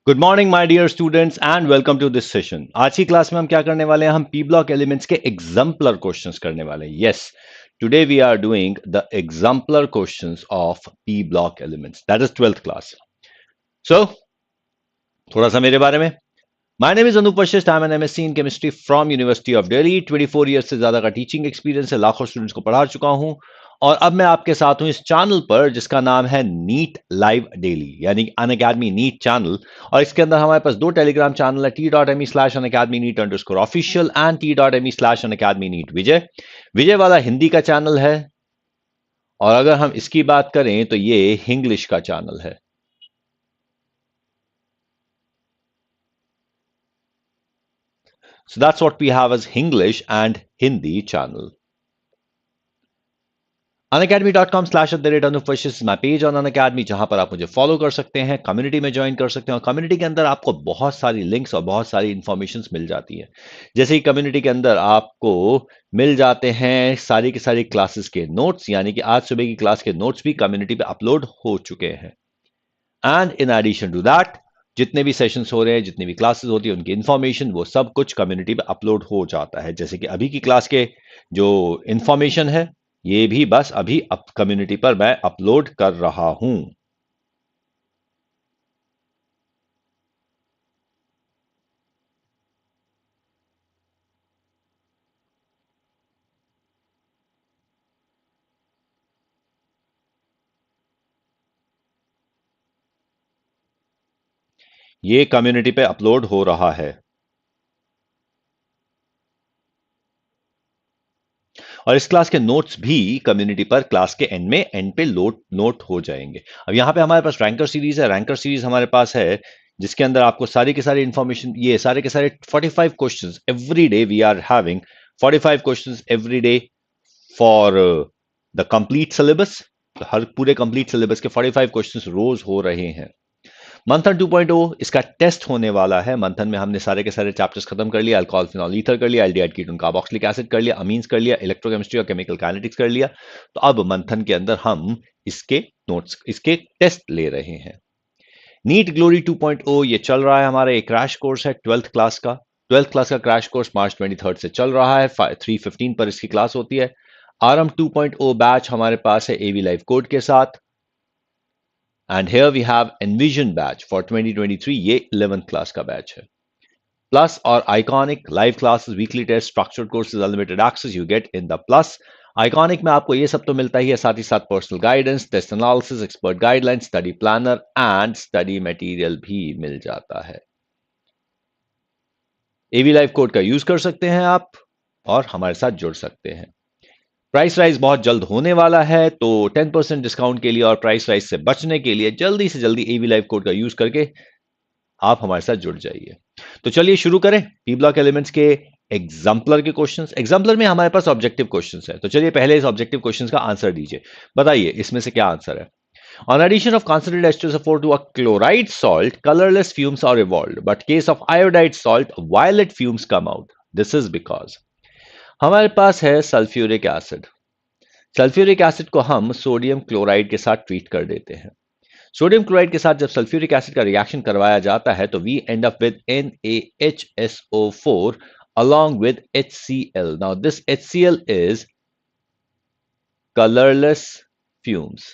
Good morning my dear students and welcome to this session. आज की class में हम क्या करने वाले हैं? हम पी ब्लॉक एलिमेंट्स के एग्जाम्पलर क्वेश्चंस करने वाले हैं। Yes, today we are doing the exemplar questions of P block elements, that is 12th class. So थोड़ा सा मेरे बारे में। My name is Anoop Vashishth, I am an MSc in chemistry from university of Delhi. 24 year से ज्यादा का टीचिंग एक्सपीरियंस है, लाखों स्टूडेंट्स को पढ़ा चुका हूं और अब मैं आपके साथ हूं इस चैनल पर जिसका नाम है नीट लाइव डेली, यानी अनअकैडमी नीट चैनल। और इसके अंदर हमारे पास दो टेलीग्राम चैनल है, t.me/unacademy NEET _official and t.me/unacademy NEET विजय। विजय वाला हिंदी का चैनल है और अगर हम इसकी बात करें तो ये इंग्लिश का चैनल है। So that's what we have as English and Hindi channel. unacademy.com/Anup is my page on Unacademy, जहां पर आप मुझे फॉलो कर सकते हैं, कम्युनिटी में ज्वाइन कर सकते हैं और कम्युनिटी के अंदर आपको बहुत सारी लिंक्स और बहुत सारी इंफॉर्मेशन मिल जाती है। जैसे कि कम्युनिटी के अंदर आपको मिल जाते हैं सारी की सारी क्लासेस के नोट्स, यानी कि आज सुबह की क्लास के नोट्स भी कम्युनिटी पे अपलोड हो चुके हैं। And in addition to that, जितने भी सेशंस हो रहे हैं, जितनी भी क्लासेस होती है, उनकी इंफॉर्मेशन वो सब कुछ कम्युनिटी पे अपलोड हो जाता है। जैसे कि अभी की क्लास के जो इंफॉर्मेशन है, ये भी बस अभी कम्युनिटी पर मैं अपलोड कर रहा हूं। ये कम्युनिटी पे अपलोड हो रहा है और इस क्लास के नोट्स भी कम्युनिटी पर क्लास के एंड पे नोट हो जाएंगे। अब यहां पे हमारे पास रैंकर सीरीज है। रैंकर सीरीज हमारे पास है जिसके अंदर आपको सारी के सारी इंफॉर्मेशन, ये सारे के सारे 45 questions every day we are having, 45 questions every day for the complete syllabus. हर पूरे कंप्लीट सिलेबस के 45 क्वेश्चंस रोज हो रहे हैं। मंथन 2.0 इसका टेस्ट होने वाला है। मंथन में हमने सारे के सारे चैप्टर्स खत्म कर लिया। अल्कोहल फिनॉल ईथर कर लिया, एल्डिहाइड कीटोन कार्बोक्सिलिक एसिड कर लिया, अमीन्स कर लिया, इलेक्ट्रोकेमिस्ट्री और केमिकल काइनेटिक्स कर लिया। तो अब मंथन के अंदर हम इसके नोट्स, इसके टेस्ट ले रहे हैं। नीट ग्लोरी 2.0 ये चल रहा है हमारा, एक क्रैश कोर्स है 12th क्लास का। 12th क्लास का क्रैश कोर्स मार्च 23 से चल रहा है। 3:15 पर इसकी क्लास होती है। आरएम 2.0 बैच हमारे पास है एवी लाइव कोड के साथ। And here we have Envision batch for 2023, ये 11th क्लास का बैच है। प्लस और iconic live classes, weekly test, structured courses, unlimited access you get in the plus. Iconic में आपको ये सब तो मिलता ही है, साथ ही साथ personal guidance, test analysis, expert guideline, study planner and study material भी मिल जाता है। एवी लाइव कोड का यूज कर सकते हैं आप और हमारे साथ जुड़ सकते हैं। प्राइस राइज बहुत जल्द होने वाला है, तो 10% डिस्काउंट के लिए और प्राइस राइज से बचने के लिए जल्दी से जल्दी एवी लाइव कोड का यूज करके आप हमारे साथ जुड़ जाइए। तो चलिए शुरू करें पी ब्लॉक एलिमेंट्स के एग्जाम्पलर के क्वेश्चंस। एग्जाम्पलर में हमारे पास ऑब्जेक्टिव क्वेश्चंस है, तो चलिए पहले इस ऑब्जेक्टिव क्वेश्चंस का आंसर दीजिए। बताइए इसमें से क्या आंसर है। On addition of concentrated H2SO4 to a chloride salt, colorless fumes are evolved, but case of iodide salt, violet fumes come out. This is because हमारे पास है सल्फ्यूरिक एसिड। सल्फ्यूरिक एसिड को हम सोडियम क्लोराइड के साथ treat कर देते हैं। Sodium chloride के साथ जब सल्फ्यूरिक एसिड का रिएक्शन करवाया जाता है तो we end up with NaHSO4 along with HCl. Now this HCl is colorless fumes.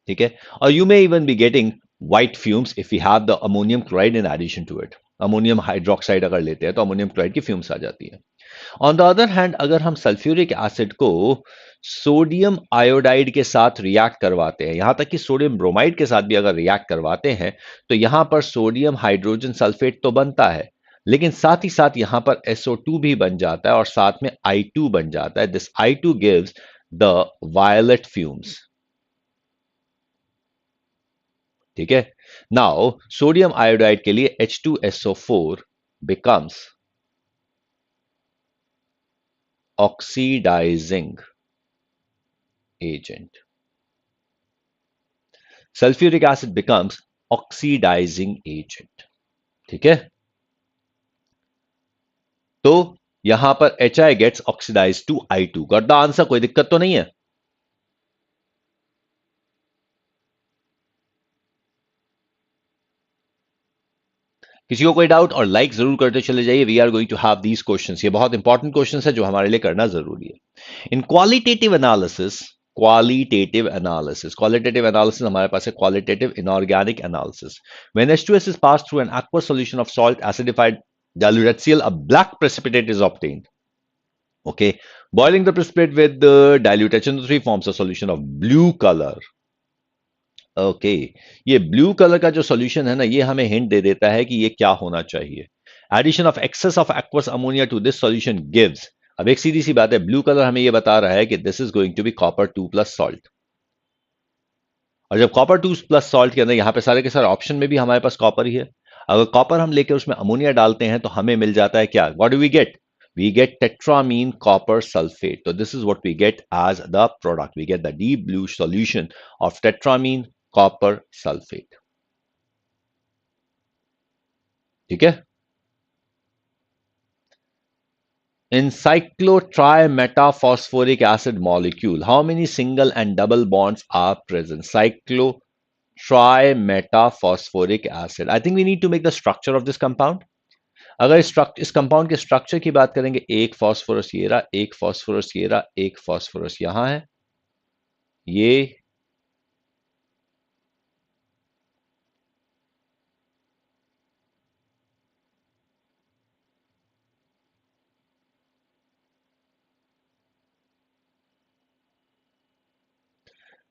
ठीक है, और you may even be getting white fumes if you have the ammonium chloride in addition to it. Ammonium hydroxide अगर लेते हैं तो ammonium chloride की fumes आ जाती है। ऑन द अदर हैंड, अगर हम सल्फ्यूरिक एसिड को सोडियम आयोडाइड के साथ रिएक्ट करवाते हैं, यहां तक कि सोडियम ब्रोमाइड के साथ भी अगर रिएक्ट करवाते हैं, तो यहां पर सोडियम हाइड्रोजन सल्फेट तो बनता है, लेकिन साथ ही साथ यहां पर SO2 भी बन जाता है और साथ में I2 बन जाता है। This I2 gives the violet fumes. ठीक है, नाउ सोडियम आयोडाइड के लिए H2SO4 becomes oxidising agent. Sulphuric acid becomes oxidising agent. ठीक है, तो यहां पर HI gets oxidise to I2। Got the answer? कोई दिक्कत तो नहीं है? किसी को कोई डाउट और लाइक जरूर करते चले जाइए। We are going to have these questions, ये बहुत इंपॉर्टेंट क्वेश्चंस है जो हमारे लिए करना जरूरी है। इन क्वालिटेटिव एनालिसिस हमारे पास है qualitative inorganic analysis. When H2S is passed through an aqueous solution of salt acidified dilute HCl, a black precipitate is obtained. Okay, boiling the precipitate with the dilute HNO3 forms a solution of blue color. Okay, ये blue colour का जो solution है ना, ये हमें hint दे देता है कि ये क्या होना चाहिए। Addition of excess of aqueous ammonia to this solution gives, अब एक सीधी सी बात है, ब्लू कलर हमें ये बता रहा है कि this is going to be copper 2 plus salt. और जब कॉपर 2 प्लस सॉल्ट के अंदर यहां पे सारे के सारे ऑप्शन में भी हमारे पास कॉपर ही है, अगर कॉपर हम लेकर उसमें अमोनिया डालते हैं तो हमें मिल जाता है क्या, what do we get, we get tetramine copper sulfate. So this is what we get as the product. We get the deep blue solution of tetramine copper sulfate. ठीक है। In cyclotrimetaphosphoриc acid molecule, how many single and double bonds are present? Cyclotrimetaphosphoриc acid. I think we need to make the structure of this compound. अगर इस compound के structure की बात करेंगे, एक phosphorus ये रहा, एक फास्फोरस ये रहा, एक फास्फोरस यहां है, ये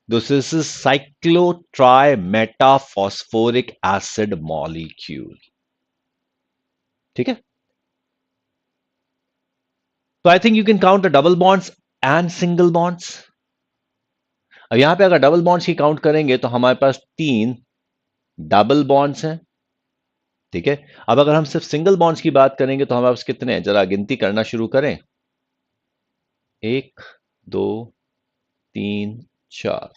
this is a cyclotrimetaphosphoरिc acid molecule. ठीक है। तो I think you can count the double bonds and single bonds. अब यहां पे अगर डबल बॉन्ड्स की काउंट करेंगे तो हमारे पास 3 डबल बॉन्ड्स हैं। ठीक है। अब अगर हम सिर्फ सिंगल बॉन्ड्स की बात करेंगे तो हमारे पास कितने हैं, जरा गिनती करना शुरू करें। 1 2 3 4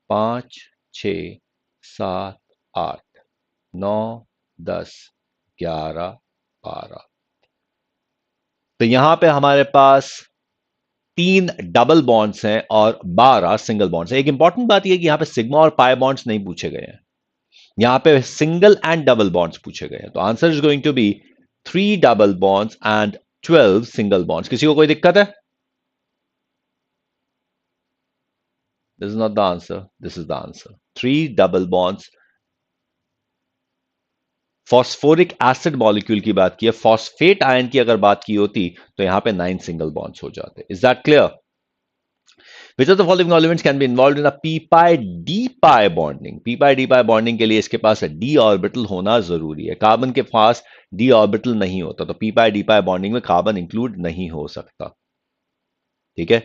5 6 7 8 9 10 11 12। तो यहां पे हमारे पास 3 डबल बॉन्ड्स हैं और 12 सिंगल बॉन्ड्स हैं। एक इंपॉर्टेंट बात यह कि यहां पे सिग्मा और पाई बॉन्ड्स नहीं पूछे गए हैं, यहां पे सिंगल एंड डबल बॉन्ड्स पूछे गए हैं। तो answer is going to be 3 double bonds and 12 single bonds. किसी को कोई दिक्कत है? This is not the answer, this is the answer, 3 double bonds. Phosphoric acid molecule की बात की है, फॉस्फेट आयन की अगर बात की होती तो यहां पे 9 सिंगल बॉन्ड्स हो जाते। Is that clear? Which of the following elements can be involved in a p pi d pi bonding? p pi d pi bonding के लिए इसके पास d ऑर्बिटल होना जरूरी है। कार्बन के पास d ऑर्बिटल नहीं होता, तो p pi d pi bonding में कार्बन इंक्लूड नहीं हो सकता। ठीक है।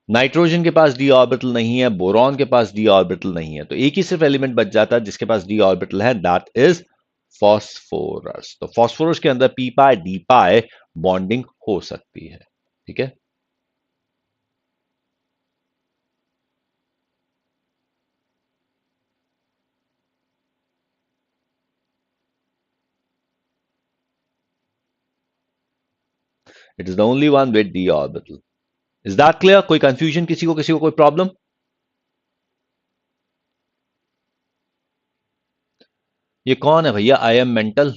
नाइट्रोजन के पास d ऑर्बिटल नहीं है, बोरॉन के पास d ऑर्बिटल नहीं है, तो एक ही सिर्फ एलिमेंट बच जाता है जिसके पास d ऑर्बिटल है, दैट इज फॉस्फोरस। तो फॉस्फोरस के अंदर p pi d pi bonding हो सकती है। ठीक है। It is the only one with d orbital. Is that clear? कोई कंफ्यूजन किसी को कोई प्रॉब्लम? ये कौन है भैया? I am mental.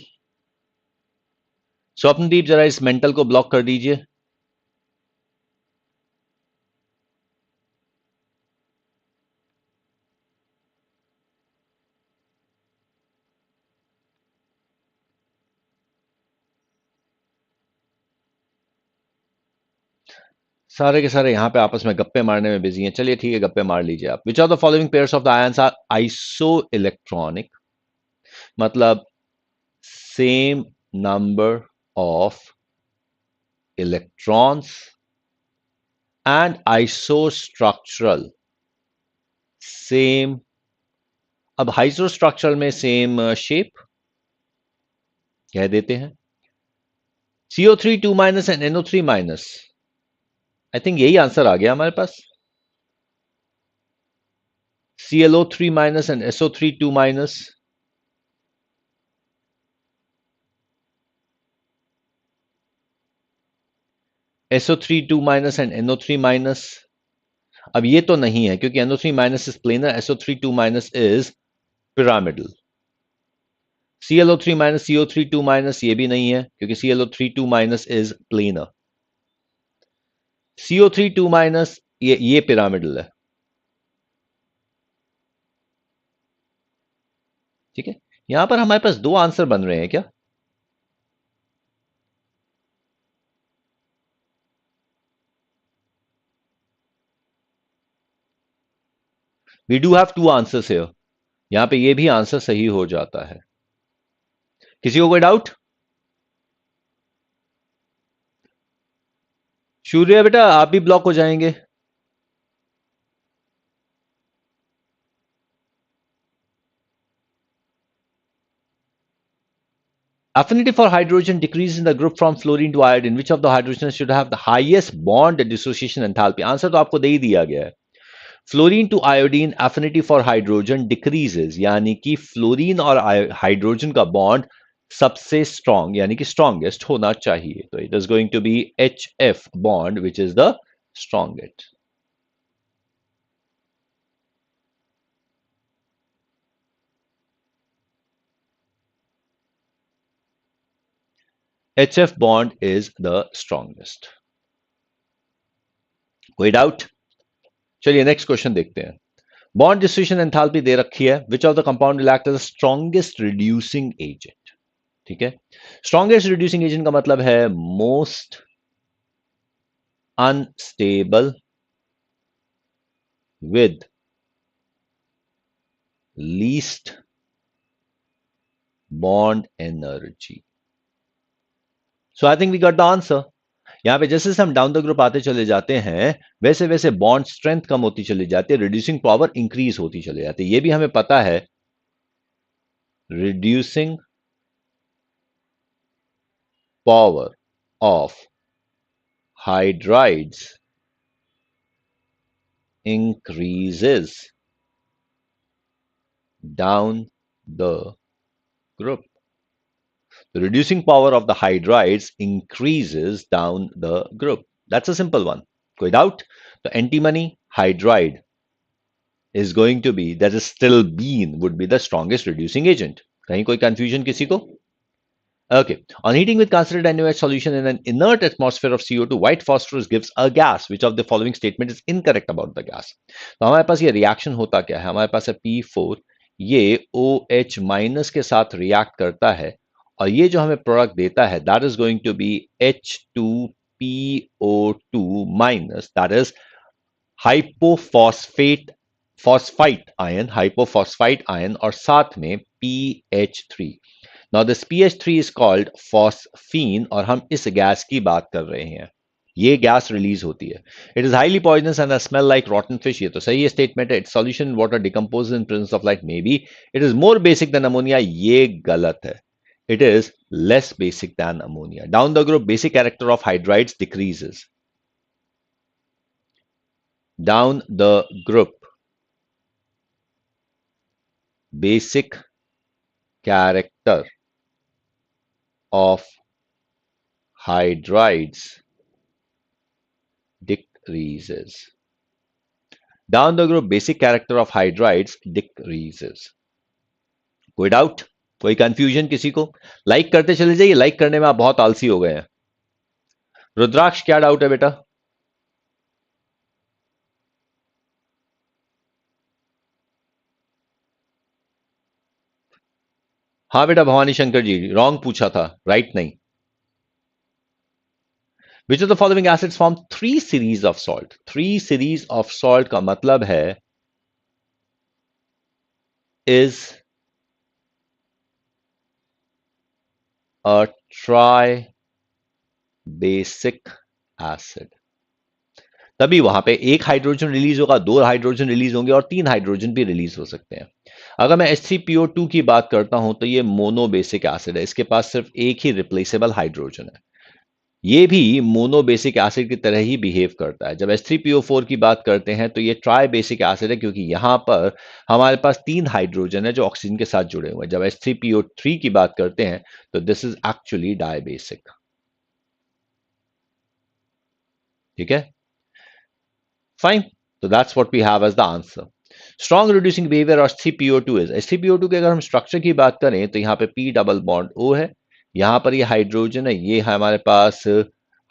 स्वप्नदीप जरा इस मेंटल को ब्लॉक कर दीजिए। सारे के सारे यहां पे आपस में गप्पे मारने में बिजी हैं। चलिए ठीक है, गप्पे मार लीजिए आप। Which are the following pairs of the ions are isoelectronic, मतलब same number of electrons, and isostructural, same. अब आइसोस्ट्रक्चरल में सेम शेप कह देते हैं। CO3 2 minus and NO3 minus, I think यही आंसर आ गया हमारे पास। ClO3 minus and SO3 2 minus, SO3 2 minus and NO3 minus. अब ये तो नहीं है क्योंकि NO3 minus is planar, SO3 2 minus is pyramidal. ClO3 minus CO3 2 minus, ये भी नहीं है क्योंकि ClO3 2 minus is planar. CO3 2 minus ये पिरामिडल है, ठीक है। यहां पर हमारे पास दो आंसर बन रहे हैं क्या? We do have two answers here. यहां पे ये भी आंसर सही हो जाता है। किसी को कोई डाउट? सूर्य बेटा आप भी ब्लॉक हो जाएंगे। Affinity for hydrogen decreases in the group from fluorine to iodine. Which of the hydrogens should have the highest bond dissociation enthalpy? Answer तो आपको दे ही दिया गया है। Fluorine to iodine affinity for hydrogen decreases, यानी कि फ्लोरीन और हाइड्रोजन का बॉन्ड सबसे स्ट्रॉन्ग यानी कि स्ट्रॉन्गेस्ट होना चाहिए। तो it is going to be HF bond which is the strongest. HF bond is the strongest. कोई डाउट? चलिए नेक्स्ट क्वेश्चन देखते हैं। बॉन्ड डिस्ट्रीब्यूशन एंथैल्पी दे रखी है। Which of the compound will act as the strongest reducing agent? ठीक है, strongest reducing agent का मतलब है most unstable with least bond energy. So I think we got the answer. यहां पे जैसे जैसे हम डाउन द ग्रुप आते चले जाते हैं वैसे वैसे बॉन्ड स्ट्रेंथ कम होती चली जाती है, रिड्यूसिंग पावर इंक्रीज होती चली जाती है। ये भी हमें पता है, reducing power of hydrides increases down the group. The reducing power of the hydrides increases down the group. That's a simple one. कोई doubt? The antimony hydride is going to be, that is still bean, would be the strongest reducing agent. कहीं कोई confusion किसी को? Okay. On heating with concentrated NaOH solution in an inert atmosphere of CO2, white phosphorus gives a gas. Which of the following statement is incorrect about the gas? तो हमारे पास ये reaction होता क्या है? हमारे पास है P4, ये OH माइनस के साथ रिएक्ट करता है और ये जो हमें प्रोडक्ट देता है that is going to be H2PO2 minus, that is hypophosphate phosphite ion, hypophosphite ion और साथ में PH3। Now this PH3 is called phosphine और हम इस गैस की बात कर रहे हैं। ये गैस रिलीज होती है। It is highly poisonous and smell like rotten fish. ये तो सही है स्टेटमेंट है। Its solution in water decompose in presence of light may be. It is more basic than ammonia. ये गलत है। It is less basic than ammonia. Down the group basic character of hydrides decreases. Down the group basic character of hydrides decreases. Down the group basic character of hydrides decreases. कोई doubt, कोई confusion किसी को? Like करते चले जाइए, like करने में आप बहुत आलसी हो गए हैं। रुद्राक्ष क्या डाउट है बेटा? हाँ बेटा भवानी शंकर जी, रॉन्ग पूछा था, राइट नहीं। Which of the following acids form three series of salt? Three series of salt का मतलब है is a tri-basic acid. तभी वहां पे एक हाइड्रोजन रिलीज होगा, दो हाइड्रोजन रिलीज होंगे और तीन हाइड्रोजन भी रिलीज हो सकते हैं। अगर मैं H3PO2 की बात करता हूं तो ये मोनोबेसिक एसिड है, इसके पास सिर्फ एक ही रिप्लेसेबल हाइड्रोजन है। ये भी मोनोबेसिक एसिड की तरह ही बिहेव करता है। जब H3PO4 की बात करते हैं तो ये ट्राई बेसिक एसिड है क्योंकि यहां पर हमारे पास तीन हाइड्रोजन है जो ऑक्सीजन के साथ जुड़े हुए हैं। जब H3PO3 की बात करते हैं तो दिस इज एक्चुअली डायबेसिक। ठीक है, fine. So that's what we have as the answer. Strong reducing behaviour of HCPO2 is, HCPO2 के अगर हम स्ट्रक्चर की बात करें तो यहाँ पे P डबल बॉन्ड O है, यहाँ पर ये हाइड्रोजन है, ये हमारे पास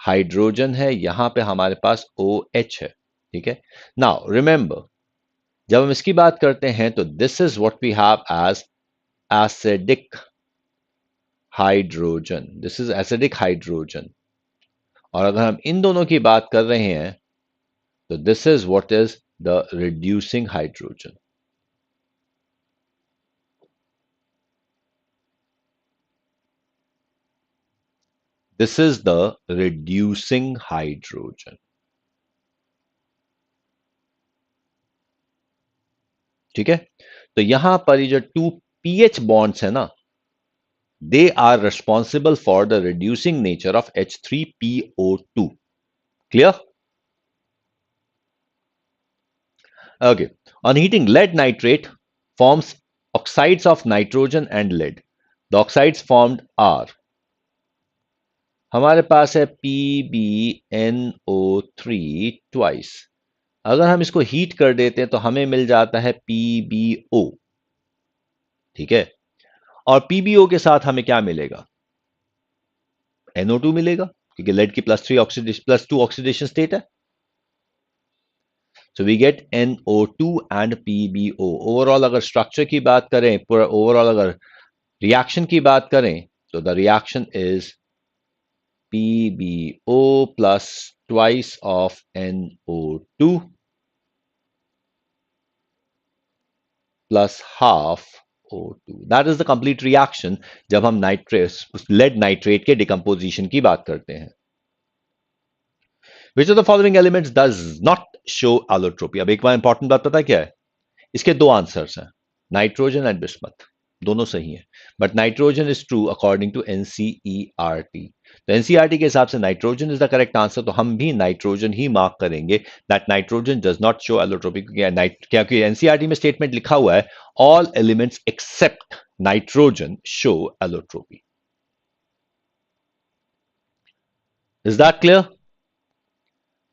हाइड्रोजन है, यहाँ पे हमारे पास OH है। ठीक है, नाउ रिमेंबर जब हम इसकी बात करते हैं तो this is what we have as acidic hydrogen, this is acidic hydrogen. और अगर हम इन दोनों की बात कर रहे हैं तो this is what is the reducing hydrogen. This is the reducing hydrogen. ठीक है, तो यहां पर ये जो टू पीएच बॉन्ड्स है ना, they are responsible for the reducing nature of H3PO2। Clear? Okay. On heating, lead nitrate forms oxides of nitrogen and lead. The oxides formed are, हमारे पास है PbNO3 ट्वाइस। अगर हम इसको हीट कर देते हैं तो हमें मिल जाता है PbO। ठीक है, और PbO के साथ हमें क्या मिलेगा? NO2 मिलेगा, क्योंकि लेड की +3 ऑक्सीडेशन +2 ऑक्सीडेशन स्टेट है। So we get NO2 and PbO। Overall अगर स्ट्रक्चर की बात करें, पूरा ओवरऑल अगर रिएक्शन की बात करें तो the reaction is PbO plus twice of NO2 plus half O2। That is the complete reaction जब हम नाइट्रेट लेड नाइट्रेट के डिकम्पोजिशन की बात करते हैं। विच of the following elements does not show allotropy? अब एक बार इंपॉर्टेंट बात पता है क्या है? इसके दो आंसर्स हैं, नाइट्रोजन एंड बिस्मथ, दोनों सही हैं, but nitrogen is true according to NCERT. तो एनसीईआरटी के हिसाब से nitrogen is the correct answer, तो हम भी नाइट्रोजन ही मार्क करेंगे that nitrogen does not show allotropy, क्योंकि एनसीईआरटी में स्टेटमेंट लिखा हुआ है all elements except nitrogen show allotropy. Is that clear?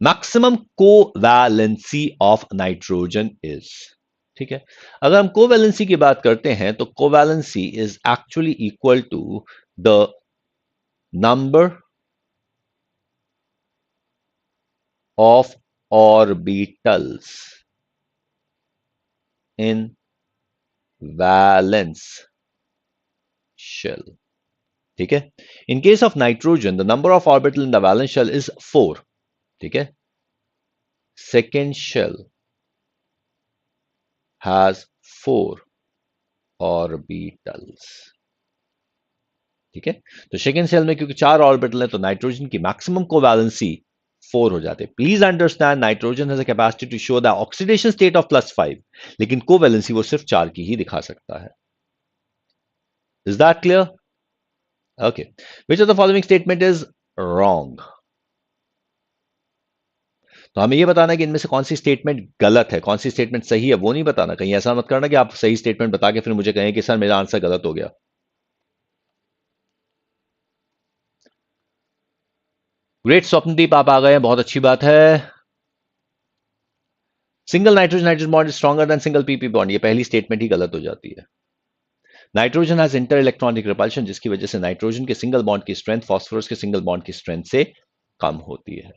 Maximum covalency of nitrogen is, ठीक है, अगर हम कोवैलेंसी की बात करते हैं तो covalency is actually equal to the number of orbitals in valence shell. ठीक है, in case of nitrogen the number of orbital in the valence shell is 4। ठीक है, सेकेंड शेल हैज 4 ऑर्बिटल्स। ठीक है, तो सेकेंड सेल में क्योंकि 4 orbital है तो नाइट्रोजन की मैक्सिमम कोवैलेंसी 4 हो जाते हैं। Please understand nitrogen has a capacity to show the oxidation state of +5, लेकिन कोवैलेंसी वो सिर्फ 4 की ही दिखा सकता है। Is that clear? Okay, which of the following statement is wrong? तो हमें यह बताना है कि इनमें से कौन सी स्टेटमेंट गलत है, कौन सी स्टेटमेंट सही है, वो नहीं बताना। कहीं ऐसा मत करना कि आप सही स्टेटमेंट बता के फिर मुझे कहें कि सर मेरा आंसर गलत हो गया। ग्रेट स्वप्नदीप, आप आ गए हैं, बहुत अच्छी बात है। Single nitrogen nitrogen bond is stronger than single PP bond, ये पहली स्टेटमेंट ही गलत हो जाती है। Nitrogen has inter electronic repulsion, जिसकी वजह से नाइट्रोजन के सिंगल बॉन्ड की स्ट्रेंथ फास्फोरस के सिंगल बॉन्ड की स्ट्रेंथ से कम होती है।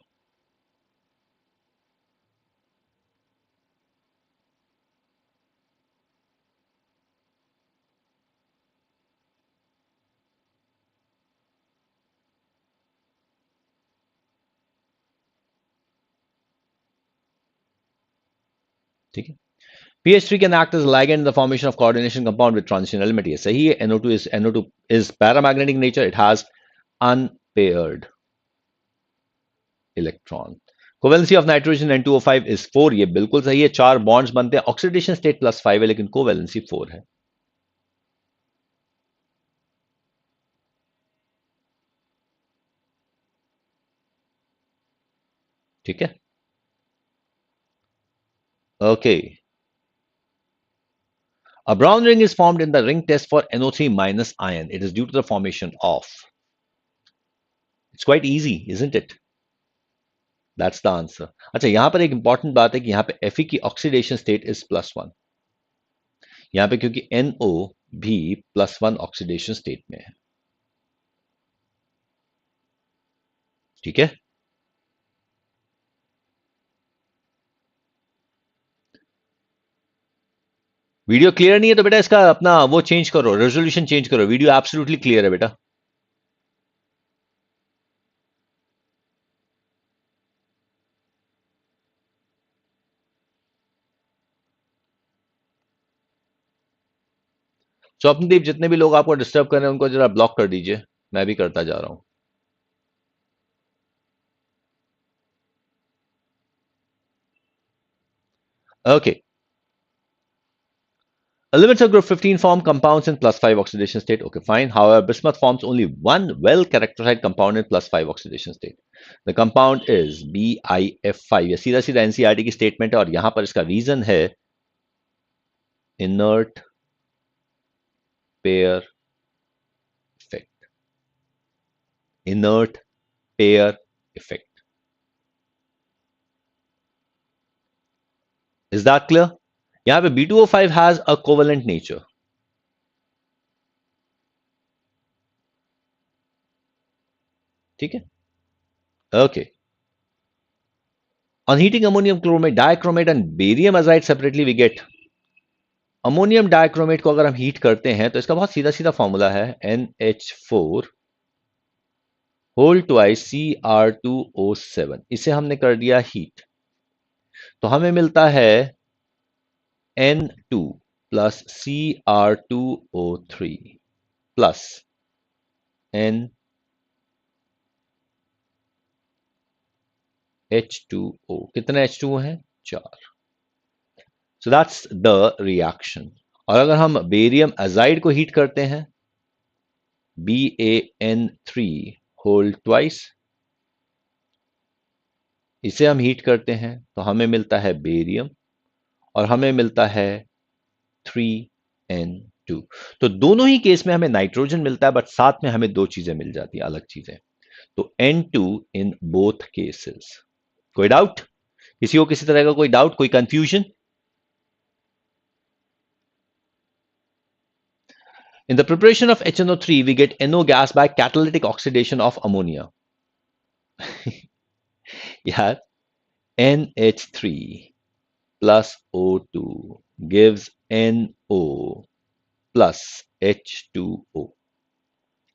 ठीक है, pH3 can act as a ligand in the formation of coordination compound with transition element, ये सही है। NO2 is paramagnetic nature, it has unpaired electron। Covalency of nitrogen N2O5 is 4, ये बिल्कुल सही है। 4 बॉन्ड्स बनते हैं, ऑक्सीडेशन स्टेट +5 है, लेकिन कोवेलेंसी 4 है। ठीक है, okay. A brown ring is formed in the ring test for NO3 minus ion. It is due to the formation of. It's quite easy, isn't it? That's the answer. अच्छा, यहां पर एक important बात है कि यहां पे Fe की ऑक्सीडेशन स्टेट इज +1। यहां पे क्योंकि NO भी +1 ऑक्सीडेशन स्टेट में है। ठीक है, वीडियो क्लियर नहीं है तो बेटा इसका अपना वो चेंज करो, रेजोल्यूशन चेंज करो। वीडियो एब्सोल्युटली क्लियर है बेटा। स्वप्नदीप, जितने भी लोग आपको डिस्टर्ब कर रहे हैं उनको जरा ब्लॉक कर दीजिए, मैं भी करता जा रहा हूं। Okay, elements of group 15 form compounds in +5 oxidation state. Okay, fine. However, bismuth forms only one well characterized compound in +5 oxidation state. The compound is BIF5। ये सीधा सीधा एनसीईआरटी की स्टेटमेंट है और यहां पर इसका रीजन है inert pair effect। inert pair effect। Is that clear? यहां पे B2O5 has a covalent nature। ठीक है, okay. On heating ammonium chromate, dichromate and barium azide separately, we get ammonium dichromate को अगर हम हीट करते हैं तो इसका बहुत सीधा सीधा फॉर्मूला है NH4 होल ट्वाइस Cr2O7। इसे हमने कर दिया हीट तो हमें मिलता है N2 plus Cr2O3 plus NH2O। कितने H2O हैं? 4। So that's the reaction. और अगर हम बेरियम अजाइड को हीट करते हैं BaN3 होल ट्वाइस, इसे हम हीट करते हैं तो हमें मिलता है बेरियम और हमें मिलता है 3N2। तो दोनों ही केस में हमें नाइट्रोजन मिलता है बट साथ में हमें दो चीजें मिल जाती हैं, अलग चीजें। तो N2 इन बोथ केसेस। कोई डाउट? किसी को किसी तरह का कोई डाउट, कोई confusion? In the preparation of HNO3, we get NO gas by catalytic oxidation of ammonia। यार, NH3 plus O2 gives NO plus H2O।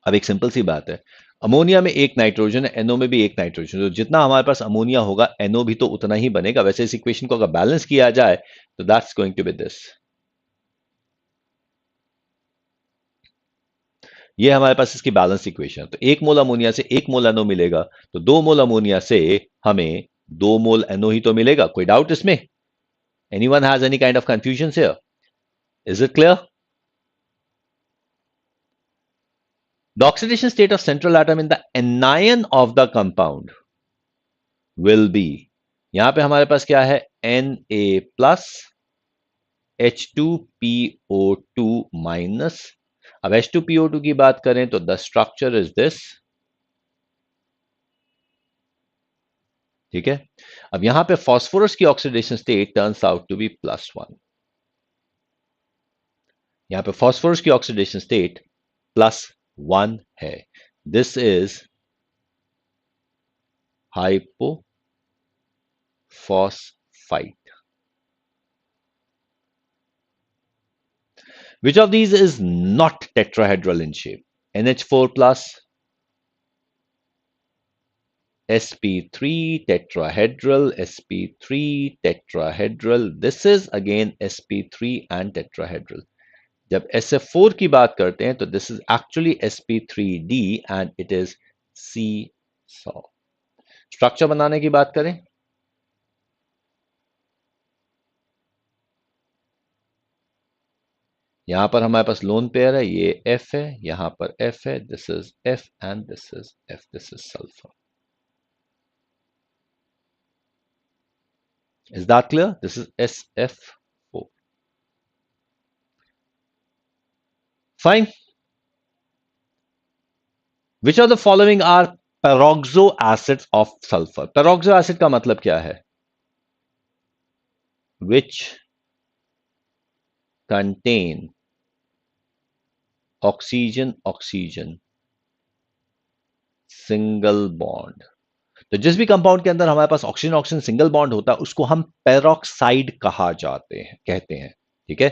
अब एक सिंपल सी बात है, अमोनिया में एक नाइट्रोजन है, एनओ में भी एक नाइट्रोजन, तो जितना हमारे पास अमोनिया होगा एनओ भी तो उतना ही बनेगा। वैसे इस इक्वेशन को अगर बैलेंस किया जाए तो that's going to be this. ये हमारे पास इसकी बैलेंस इक्वेशन। तो एक मोल अमोनिया से एक मोल एनओ मिलेगा, तो दो मोल अमोनिया से हमें दो मोल एनओ ही तो मिलेगा। कोई डाउट इसमें? Anyone has any kind of confusion here? Is it clear? The oxidation state of central atom in the anion of the compound will be, यहां पे हमारे पास क्या है? Na plus H2PO2 minus. अब H2PO2 की बात करें तो द स्ट्रक्चर इज दिस। ठीक है, अब यहां पे फास्फोरस की oxidation state turns out to be +1। यहां पे फास्फोरस की ऑक्सीडेशन स्टेट +1 है। This is hypophosphite. Which of these is not tetrahedral in shape? NH4 plus sp3 tetrahedral, sp3 tetrahedral। This is again sp3 and tetrahedral। जब SF4 की बात करते हैं तो this is actually sp3d and it is seesaw। Structure बनाने की बात करें, यहां पर हमारे पास लोन पेयर है, ये F है, यहां पर F है, this is F and this is F, this is sulphur. Is that clear? This is SF4। Fine। Which of the following are peroxo acid of sulphur. Peroxo acid का मतलब क्या है? Which contain oxygen oxygen single bond. तो जिस भी compound के अंदर हमारे पास ऑक्सीजन ऑक्सीजन सिंगल बॉन्ड होता है उसको हम पेरोक्साइड कहा जाते हैं कहते हैं। ठीक है,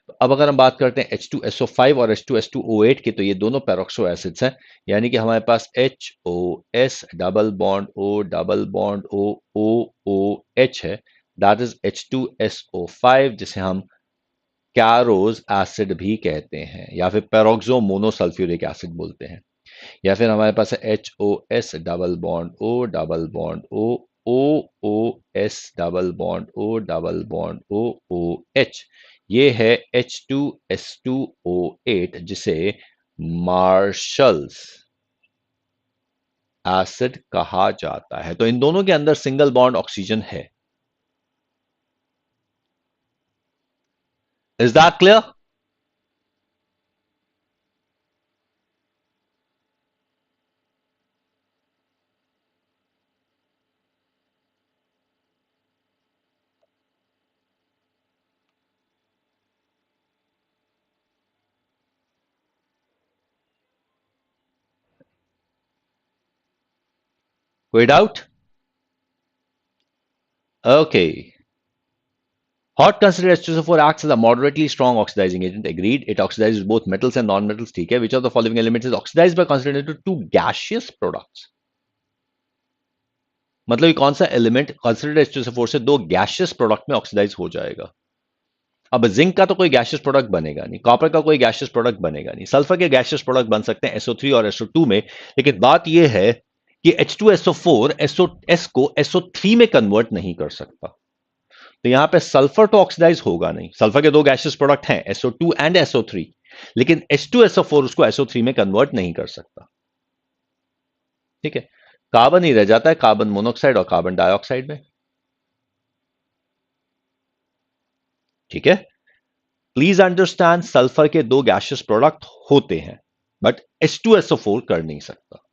तो अब अगर हम बात करते हैं H2SO5 और H2S2O8 की, तो ये दोनों पेरोक्सो एसिड्स हैं। यानी कि हमारे पास HOS double bond O double bond OOH है, दैट इज H2SO5, जिसे हम कैरोज एसिड भी कहते हैं या फिर पेरोक्सो मोनोसल्फ्यूरिक एसिड बोलते हैं। या फिर हमारे पास है HOS double bond O double bond OOS double bond O double bond OOH। ये है H2S2O8, जिसे मार्शल्स एसिड कहा जाता है। तो इन दोनों के अंदर सिंगल बॉन्ड ऑक्सीजन है। Is that clear? कोई doubt? Okay. Hot considered H2SO4 acts as a moderately strong oxidizing agent. Agreed. It oxidizes both metals and non-metals. ठीक है. Which of the following elements is oxidized by considering into two gaseous products? मतलब ये कौन सा element considered H2SO4 से दो gaseous product में oxidise हो जाएगा? अब जिंक का तो कोई गैशियस प्रोडक्ट बनेगा नहीं, कॉपर का कोई गैशियस प्रोडक्ट बनेगा नहीं, सल्फर के गैशियस प्रोडक्ट बन सकते हैं SO3 और SO2 में। लेकिन बात यह है कि H2SO4 SOS को SO3 में कन्वर्ट नहीं कर सकता। तो यहां पे सल्फर तो ऑक्सीडाइज होगा नहीं। सल्फर के दो गैसियस प्रोडक्ट हैं SO2 एंड SO3, लेकिन H2SO4 उसको SO3 में कन्वर्ट नहीं कर सकता। ठीक है, कार्बन ही रह जाता है, कार्बन मोनोऑक्साइड और कार्बन डाइऑक्साइड में। ठीक है, प्लीज अंडरस्टैंड, सल्फर के दो गैसियस प्रोडक्ट होते हैं बट H2SO4 कर नहीं सकता।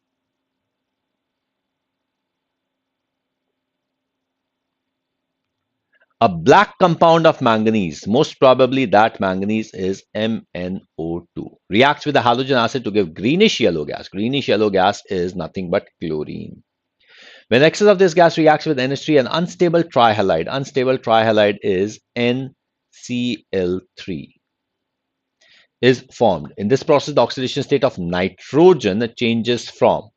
A black compound of manganese, most probably that manganese is MnO2, reacts with the halogen acid to give greenish yellow gas. Greenish yellow gas is nothing but chlorine. When excess of this gas reacts with NH3, an unstable trihalide is NCl3, is formed. In this process, the oxidation state of nitrogen changes from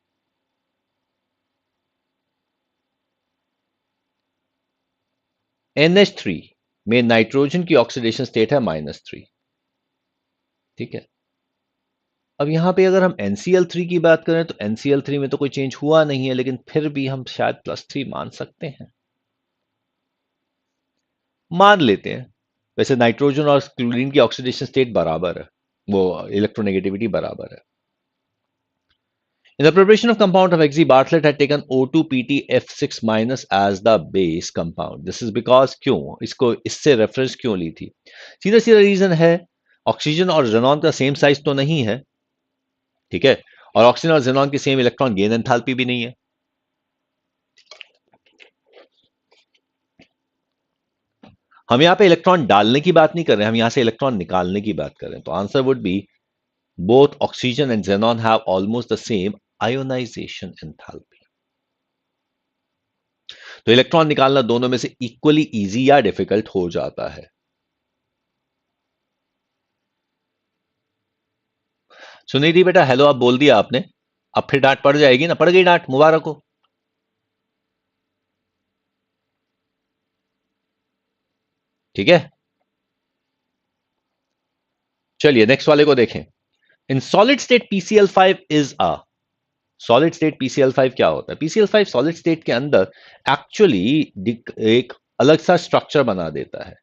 NH3 में nitrogen की oxidation state है -3। ठीक है, अब यहां पे अगर हम NCl3 की बात करें तो NCl3 में तो कोई चेंज हुआ नहीं है, लेकिन फिर भी हम शायद +3 मान सकते हैं। मान लेते हैं। वैसे नाइट्रोजन और क्लोरीन की ऑक्सीडेशन स्टेट बराबर है, वो इलेक्ट्रोनेगेटिविटी बराबर है। In the preparation of compound of Xe, Bartlett had taken O2PtF6 minus as the base compound. This is because क्यों इसको इससे रेफरेंस क्यों ली थी? सीधा सीधा रीजन है, ऑक्सीजन और जेनॉन का सेम साइज तो नहीं है। ठीक है, और ऑक्सीजन और जेनॉन की सेम इलेक्ट्रॉन गेन एंथैल्पी भी नहीं है। हम यहां पे इलेक्ट्रॉन डालने की बात नहीं कर रहे हैं, हम यहां से इलेक्ट्रॉन निकालने की बात कर रहे हैं। तो answer would be both oxygen and xenon have almost the same ionisation enthalpy. तो इलेक्ट्रॉन निकालना दोनों में से इक्वली इजी या डिफिकल्ट हो जाता है। सुनिधि बेटा हेलो, आप बोल दिया आपने, अब फिर डांट पड़ जाएगी ना? पड़ गई डांट, मुबारक हो। ठीक है, चलिए नेक्स्ट वाले को देखें। In solid state PCl5 is a, solid state PCl5 क्या होता है? PCl5 सॉलिड स्टेट के अंदर एक्चुअली एक अलग सा स्ट्रक्चर बना देता है।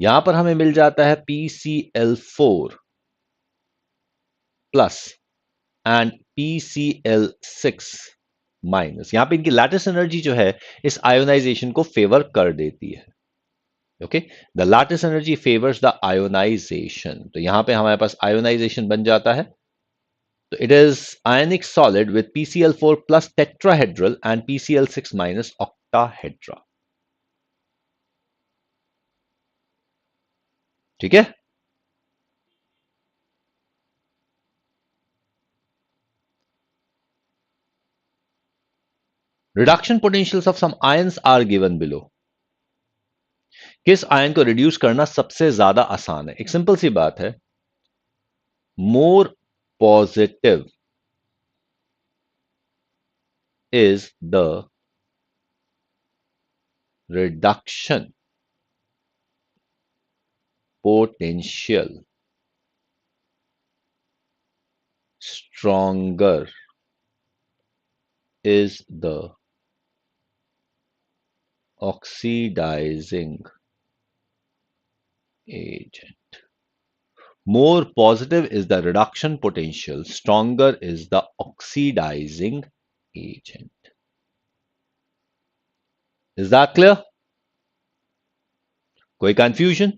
यहां पर हमें मिल जाता है PCl4 plus and PCl6 minus. यहां पे इनकी लैटिस एनर्जी जो है इस आयोनाइजेशन को फेवर कर देती है। Okay, the lattice energy favours the ionisation. तो यहां पे हमारे पास आयोनाइजेशन बन जाता है तो it is ionic solid with PCl4 plus tetrahedral and PCl6 minus octahedra. ठीक है। Reduction potentials of some ions are given below. किस आयन को रिड्यूस करना सबसे ज्यादा आसान है? एक सिंपल सी बात है, more positive is the reduction potential, stronger is the oxidizing agent. More positive is the reduction potential, stronger is the oxidizing agent. Is that clear? कोई कंफ्यूजन?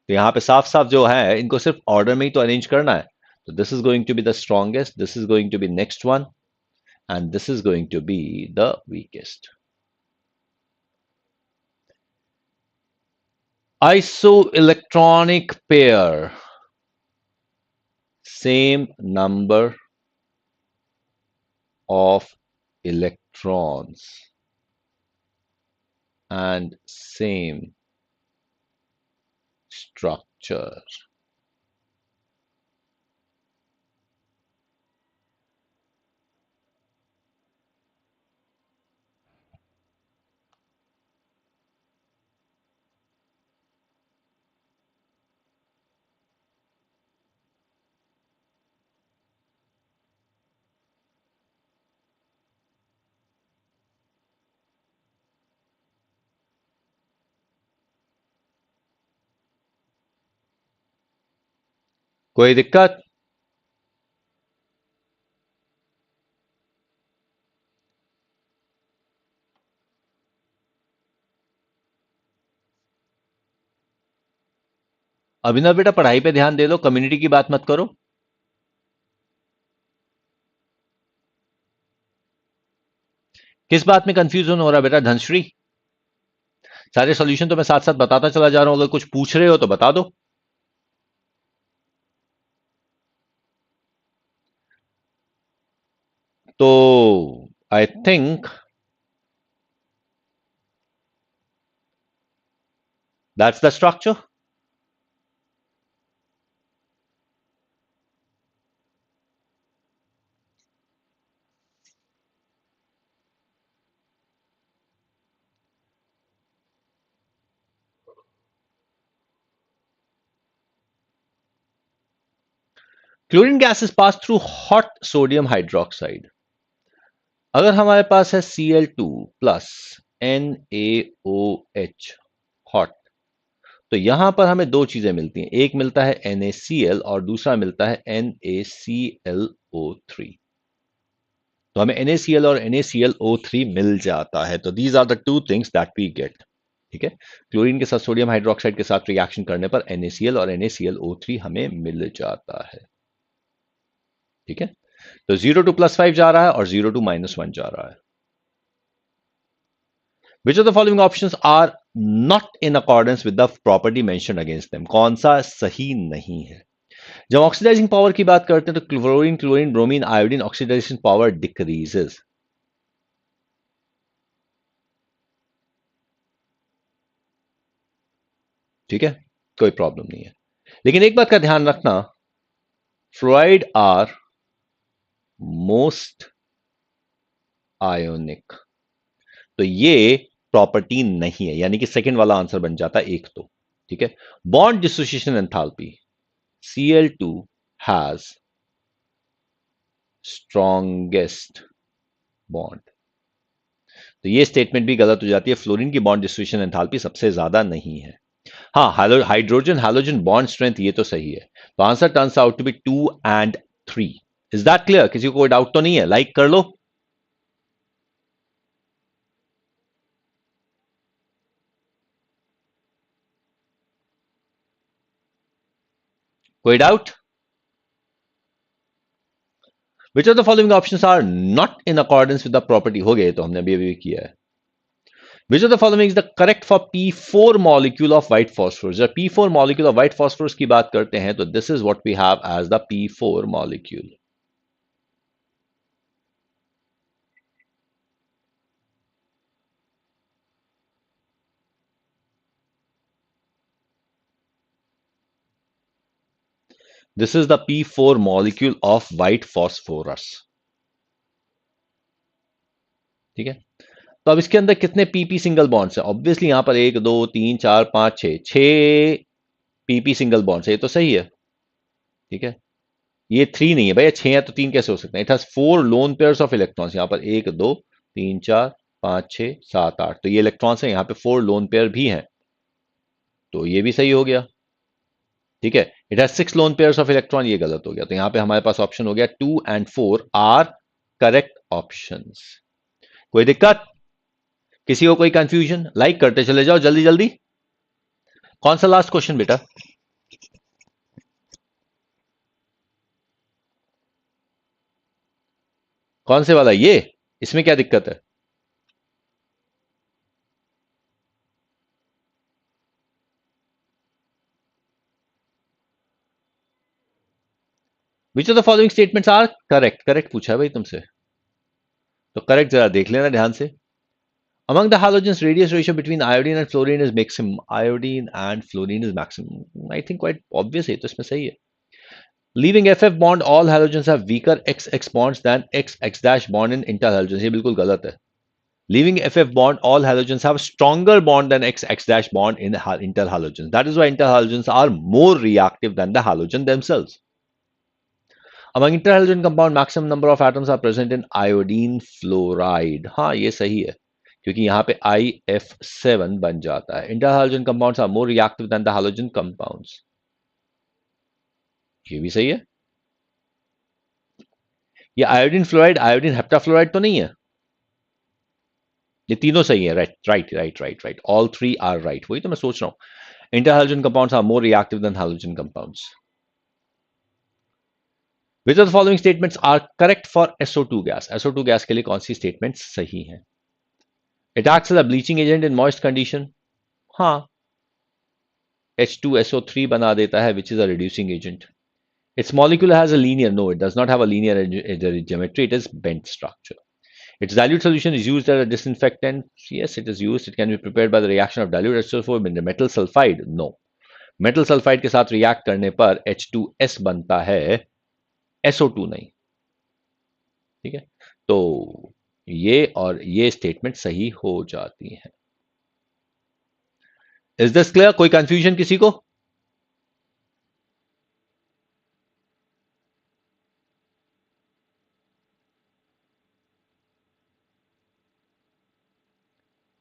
तो यहां पे साफ साफ जो है इनको सिर्फ ऑर्डर में ही तो अरेंज करना है। तो this is going to be the strongest, this is going to be next one, and this is going to be the weakest. Isoelectronic pair, same number of electrons and same structure. कोई दिक्कत? अभिनव बेटा पढ़ाई पे ध्यान दे दो, community की बात मत करो। किस बात में कंफ्यूजन हो रहा है बेटा धनश्री? सारे सॉल्यूशन तो मैं साथ साथ बताता चला जा रहा हूं, अगर कुछ पूछ रहे हो तो बता दो। तो आई think that's the structure. Chlorine gas is pass through hot sodium hydroxide. अगर हमारे पास है Cl2 प्लस NaOH हॉट, तो यहां पर हमें दो चीजें मिलती हैं, एक मिलता है NaCl और दूसरा मिलता है NaClO3। तो हमें NaCl और NaClO3 मिल जाता है। तो these are the two things that we get. ठीक है, क्लोरीन के साथ सोडियम हाइड्रोक्साइड के साथ रिएक्शन करने पर NaCl और NaClO3 हमें मिल जाता है। ठीक है, तो 0 टू +5 जा रहा है और 0 टू -1 जा रहा है। Which of the following options are not in accordance with the property mentioned against them? कौन सा सही नहीं है? जब ऑक्सीडाइजिंग पावर की बात करते हैं तो chlorine, chlorine, bromine, iodine oxidisation power decreases. ठीक है, कोई प्रॉब्लम नहीं है। लेकिन एक बात का ध्यान रखना, फ्लोराइड आर मोस्ट आयोनिक, तो ये प्रॉपर्टी नहीं है, यानी कि सेकंड वाला आंसर बन जाता है एक तो। ठीक है, bond dissociation enthalpy, Cl2 has strongest bond। तो ये स्टेटमेंट भी गलत हो जाती है, फ्लोरीन की बॉन्ड डिसोसिएशन एंथैल्पी सबसे ज्यादा नहीं है। हाँ, हाइड्रोजन हैलोजन बॉन्ड स्ट्रेंथ ये तो सही है। तो answer turns out to be 2 and 3। Is that clear? किसी को कोई डाउट तो नहीं है? लाइक कर लो। कोई doubt? Which of the following options are not in accordance with the property, हो गए तो हमने अभी किया है। Which of the following is the correct for P4 molecule of white phosphorus. जब P4 molecule of white phosphorus की बात करते हैं तो this is what we have as the P4 molecule. This is the P4 molecule of white phosphorus. ठीक है, तो अब इसके अंदर कितने पीपी सिंगल बॉन्ड्स हैं? ऑब्वियसली यहां पर 1 2 3 4 5 6, 6 पीपी सिंगल बॉन्ड्स है, ये तो सही है। ठीक है, ये 3 नहीं है भैया, 6 है तो 3 कैसे हो सकते हैं? It has 4 lone pairs of electrons. यहां पर 1 2 3 4 5 6 7 8, तो ये इलेक्ट्रॉन्स हैं, यहां पे 4 लोन पेयर भी हैं, तो ये भी सही हो गया। ठीक है, it has 6 lone pairs of electron, ये गलत हो गया। तो यहां पे हमारे पास ऑप्शन हो गया 2 एंड 4 आर करेक्ट ऑप्शंस। कोई दिक्कत? किसी को कोई कंफ्यूजन? लाइक करते चले जाओ जल्दी जल्दी। कौन सा लास्ट क्वेश्चन बेटा? कौन से वाला? ये, इसमें क्या दिक्कत है? Which of the following statements are correct? Correct पूछा है भाई तुमसे, तो करेक्ट जरा देख लेना ध्यान से। Among the halogens, radius ratio between iodine and fluorine is maximum. Iodine and fluorine is maximum. I think quite obvious है, तो इसमें सही है। Leaving FF bond, all halogens have weaker XX bonds than XX dash bond in interhalogens. ये बिल्कुल गलत है। Leaving FF bond, all halogens have stronger bond than XX dash bond in interhalogens. That is why interhalogens are more reactive than the halogen themselves. Among interhalogen compound, maximum number of atoms are present in iodine fluoride. हाँ ये सही है, क्योंकि यहाँ पे IF7 बन जाता है। Interhalogen compounds are more reactive than the halogen compounds. ये भी सही है। ये आयोडीन फ्लोराइड, आयोडीन हेप्टाफ्लोराइड तो नहीं है? ये तीनों सही है। Right right right right right, all three are right. वही तो मैं सोच रहा हूं, interhalogen compounds are more reactive than halogen compounds. Which of the following statements are correct for SO2 gas? SO2 gas के लिए कौन सी स्टेटमेंट सही है? It acts as a bleaching agent in moist condition. हाँ, H2SO3 बना देता है, which is a reducing agent. Its molecule has a linear, no, it does not have a linear geometry, it is bent structure. Its dilute solution is used as a disinfectant. Yes, it is used. It can be prepared by the reaction of dilute H2SO4 with metal sulfide. No. Metal sulphide के साथ react करने पर H2S बनता है, SO2 नहीं। ठीक है, तो ये और ये स्टेटमेंट सही हो जाती है। Is this clear? कोई कंफ्यूजन किसी को?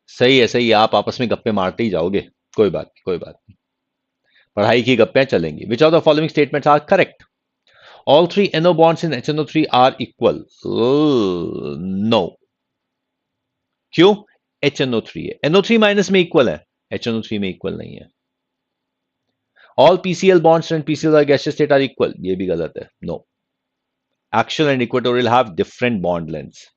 सही है सही है, आप आपस में गप्पे मारते ही जाओगे, कोई बात नहीं कोई बात नहीं, पढ़ाई की गप्पे चलेंगी। Which of the following statements are correct? All three NO bonds in HNO3 are equal. No. क्यों? HNO3 है, NO3 माइनस में इक्वल है, HNO3 में इक्वल नहीं है। All PCl bonds and PCl gaseous state are equal. ये भी गलत है, no. Axial and equatorial have different bond lengths.